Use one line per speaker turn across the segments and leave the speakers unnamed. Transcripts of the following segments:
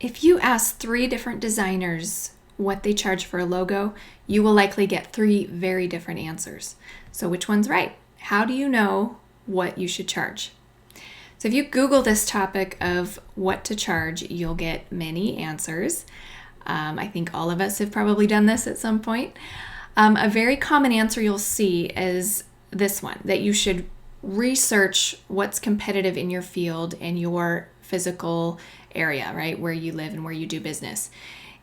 If you ask 3 different designers what they charge for a logo, you will likely get 3 very different answers. So which one's right? How do you know what you should charge? So if you Google this topic of what to charge, you'll get many answers. I think all of us have probably done this at some point. A very common answer you'll see is this one, that you should research what's competitive in your field and your physical area, right, where you live and where you do business.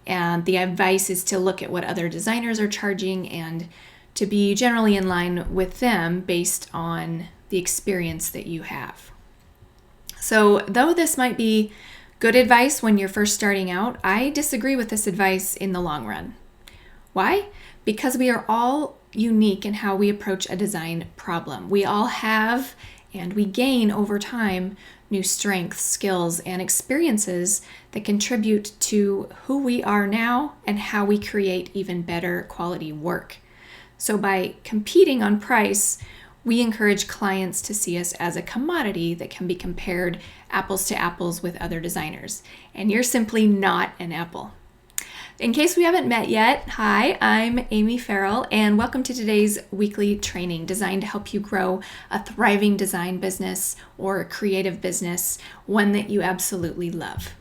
And the advice is to look at what other designers are charging and to be generally in line with them based on the experience that you have. So though this might be good advice when you're first starting out, I disagree with this advice in the long run. Why? Because we are all unique in how we approach a design problem. We all have and we gain over time new strengths, skills, and experiences that contribute to who we are now and how we create even better quality work. So by competing on price, we encourage clients to see us as a commodity that can be compared apples to apples with other designers. And you're simply not an apple. In case we haven't met yet, hi, I'm Amy Farrell, and welcome to today's weekly training designed to help you grow a thriving design business or a creative business, one that you absolutely love.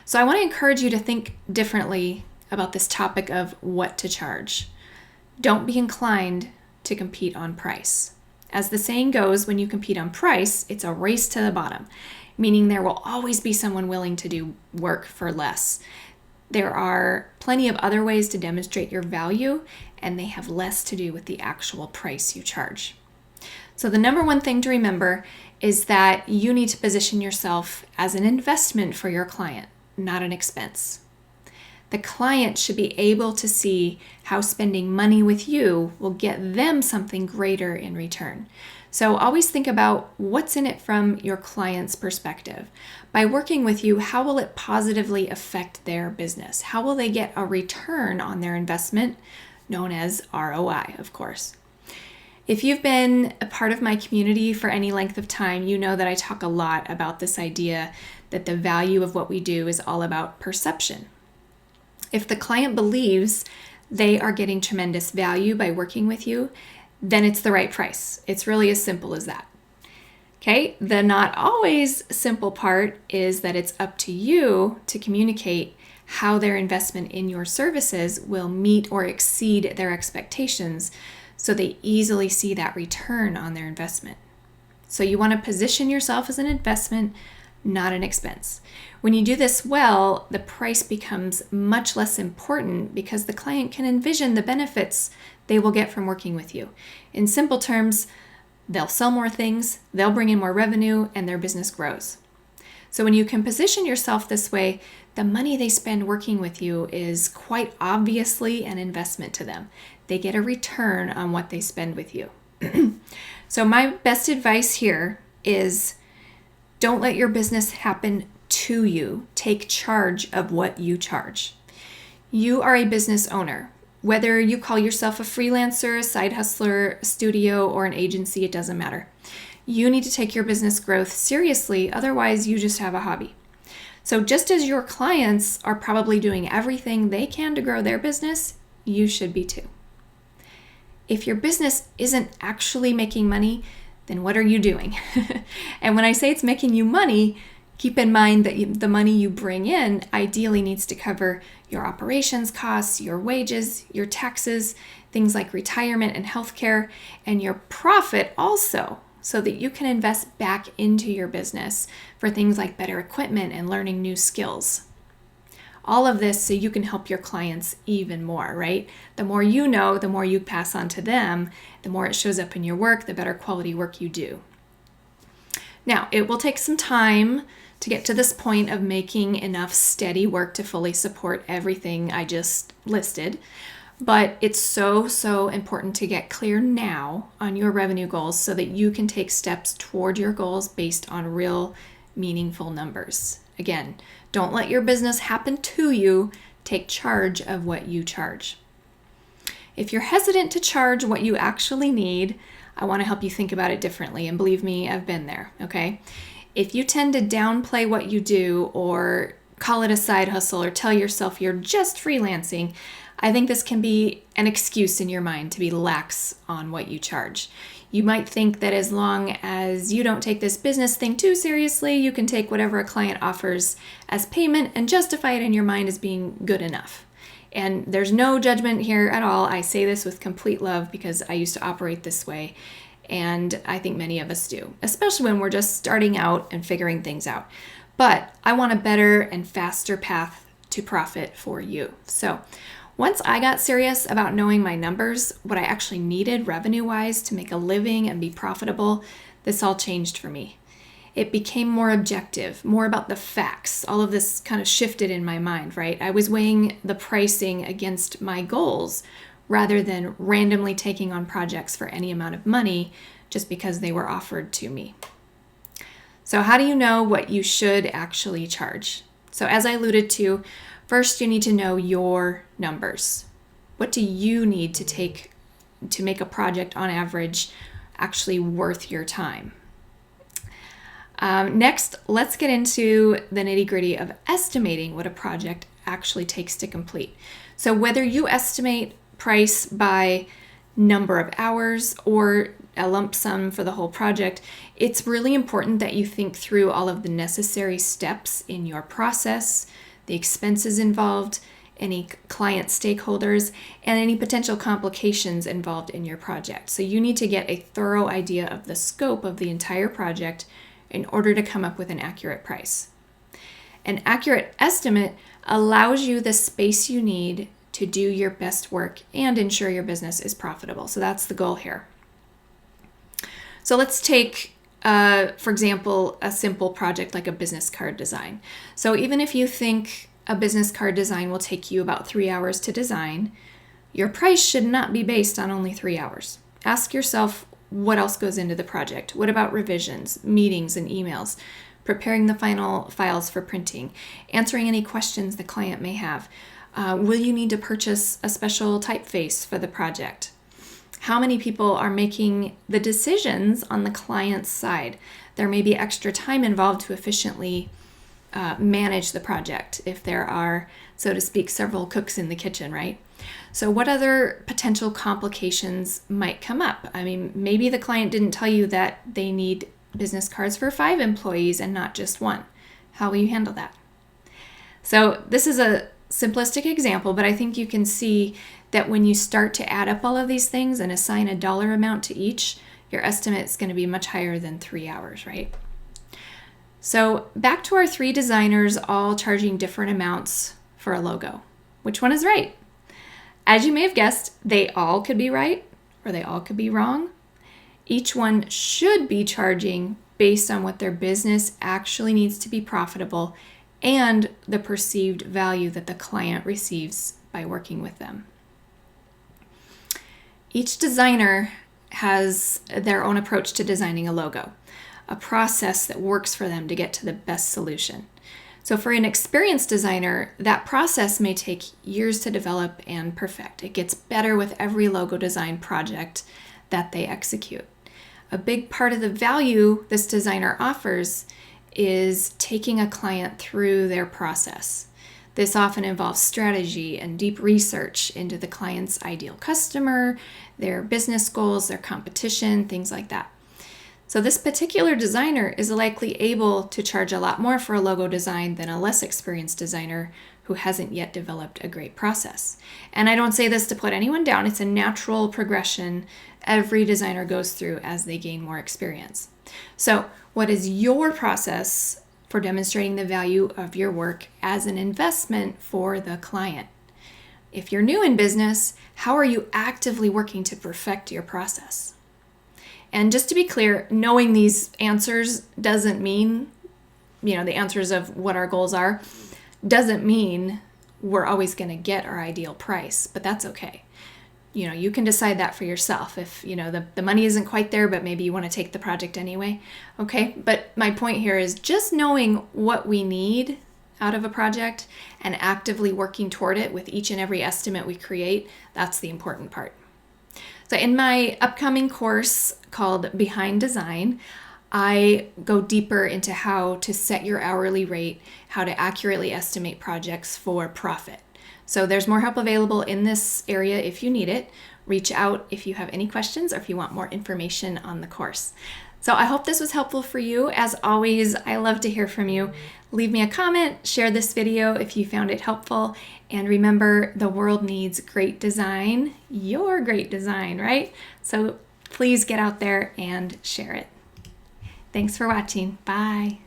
So I want to encourage you to think differently about this topic of what to charge. Don't be inclined to compete on price. As the saying goes, when you compete on price, it's a race to the bottom, meaning there will always be someone willing to do work for less. There are plenty of other ways to demonstrate your value, and they have less to do with the actual price you charge. So the number one thing to remember is that you need to position yourself as an investment for your client, not an expense. The client should be able to see how spending money with you will get them something greater in return. So always think about what's in it from your client's perspective. By working with you, how will it positively affect their business? How will they get a return on their investment, known as ROI, of course? If you've been a part of my community for any length of time, you know that I talk a lot about this idea that the value of what we do is all about perception. If the client believes they are getting tremendous value by working with you, then it's the right price. It's really as simple as that. Okay, the not always simple part is that it's up to you to communicate how their investment in your services will meet or exceed their expectations so they easily see that return on their investment. So you want to position yourself as an investment, not an expense. When you do this well, the price becomes much less important because the client can envision the benefits they will get from working with you. In simple terms, they'll sell more things, they'll bring in more revenue, and their business grows. So when you can position yourself this way, the money they spend working with you is quite obviously an investment to them. They get a return on what they spend with you. So my best advice here is don't let your business happen to you. Take charge of what you charge. You are a business owner. Whether you call yourself a freelancer, a side hustler, a studio, or an agency, it doesn't matter. You need to take your business growth seriously, otherwise you just have a hobby. So just as your clients are probably doing everything they can to grow their business, you should be too. If your business isn't actually making money, then what are you doing? And when I say it's making you money, keep in mind that the money you bring in ideally needs to cover your operations costs, your wages, your taxes, things like retirement and healthcare, and your profit also, so that you can invest back into your business for things like better equipment and learning new skills. All of this so you can help your clients even more, right? The more you know, the more you pass on to them, the more it shows up in your work, the better quality work you do. Now, it will take some time to get to this point of making enough steady work to fully support everything I just listed. But it's so important to get clear now on your revenue goals so that you can take steps toward your goals based on real, meaningful numbers. Again, don't let your business happen to you. Take charge of what you charge. If you're hesitant to charge what you actually need, I want to help you think about it differently. And believe me, I've been there, okay? If you tend to downplay what you do or call it a side hustle or tell yourself you're just freelancing, I think this can be an excuse in your mind to be lax on what you charge. You might think that as long as you don't take this business thing too seriously, you can take whatever a client offers as payment and justify it in your mind as being good enough. And there's no judgment here at all. I say this with complete love because I used to operate this way. And I think many of us do, especially when we're just starting out and figuring things out. But I want a better and faster path to profit for you. So once I got serious about knowing my numbers, what I actually needed revenue-wise to make a living and be profitable, this all changed for me. It became more objective, more about the facts. All of this kind of shifted in my mind, right? I was weighing the pricing against my goals rather than randomly taking on projects for any amount of money just because they were offered to me. So how do you know what you should actually charge? So as I alluded to, first you need to know your numbers. What do you need to make a project on average actually worth your time? Next, let's get into the nitty-gritty of estimating what a project actually takes to complete. So whether you estimate price by number of hours or a lump sum for the whole project, it's really important that you think through all of the necessary steps in your process, the expenses involved, any client stakeholders, and any potential complications involved in your project. So you need to get a thorough idea of the scope of the entire project in order to come up with an accurate price. An accurate estimate allows you the space you need to do your best work and ensure your business is profitable. So that's the goal here. So let's take, for example, a simple project like a business card design. So even if you think a business card design will take you about 3 hours to design, your price should not be based on only 3 hours. Ask yourself what else goes into the project. What about revisions, meetings, and emails? Preparing the final files for printing, answering any questions the client may have. Will you need to purchase a special typeface for the project? How many people are making the decisions on the client's side? There may be extra time involved to efficiently manage the project if there are, so to speak, several cooks in the kitchen, right? So what other potential complications might come up? I mean, maybe the client didn't tell you that they need business cards for 5 employees and not just 1. How will you handle that? So this is a simplistic example, but I think you can see that when you start to add up all of these things and assign a dollar amount to each, your estimate is going to be much higher than 3 hours, right? So back to our 3 designers all charging different amounts for a logo. Which one is right? As you may have guessed, they all could be right or they all could be wrong. Each one should be charging based on what their business actually needs to be profitable and the perceived value that the client receives by working with them. Each designer has their own approach to designing a logo, a process that works for them to get to the best solution. So for an experienced designer, that process may take years to develop and perfect. It gets better with every logo design project that they execute. A big part of the value this designer offers is taking a client through their process. This often involves strategy and deep research into the client's ideal customer, their business goals, their competition, things like that. So this particular designer is likely able to charge a lot more for a logo design than a less experienced designer who hasn't yet developed a great process. And I don't say this to put anyone down. It's a natural progression every designer goes through as they gain more experience. So what is your process for demonstrating the value of your work as an investment for the client? If you're new in business, how are you actively working to perfect your process? And just to be clear, knowing these answers doesn't mean, the answers of what our goals are, doesn't mean we're always going to get our ideal price, but that's okay. You can decide that for yourself. If, the money isn't quite there, but maybe you want to take the project anyway. Okay. But my point here is just knowing what we need out of a project and actively working toward it with each and every estimate we create. That's the important part. So in my upcoming course called Behind Design, I go deeper into how to set your hourly rate, how to accurately estimate projects for profit. So there's more help available in this area if you need it. Reach out if you have any questions or if you want more information on the course. So I hope this was helpful for you. As always, I love to hear from you. Leave me a comment, share this video if you found it helpful, and remember, the world needs great design, your great design, right? So please get out there and share it. Thanks for watching. Bye.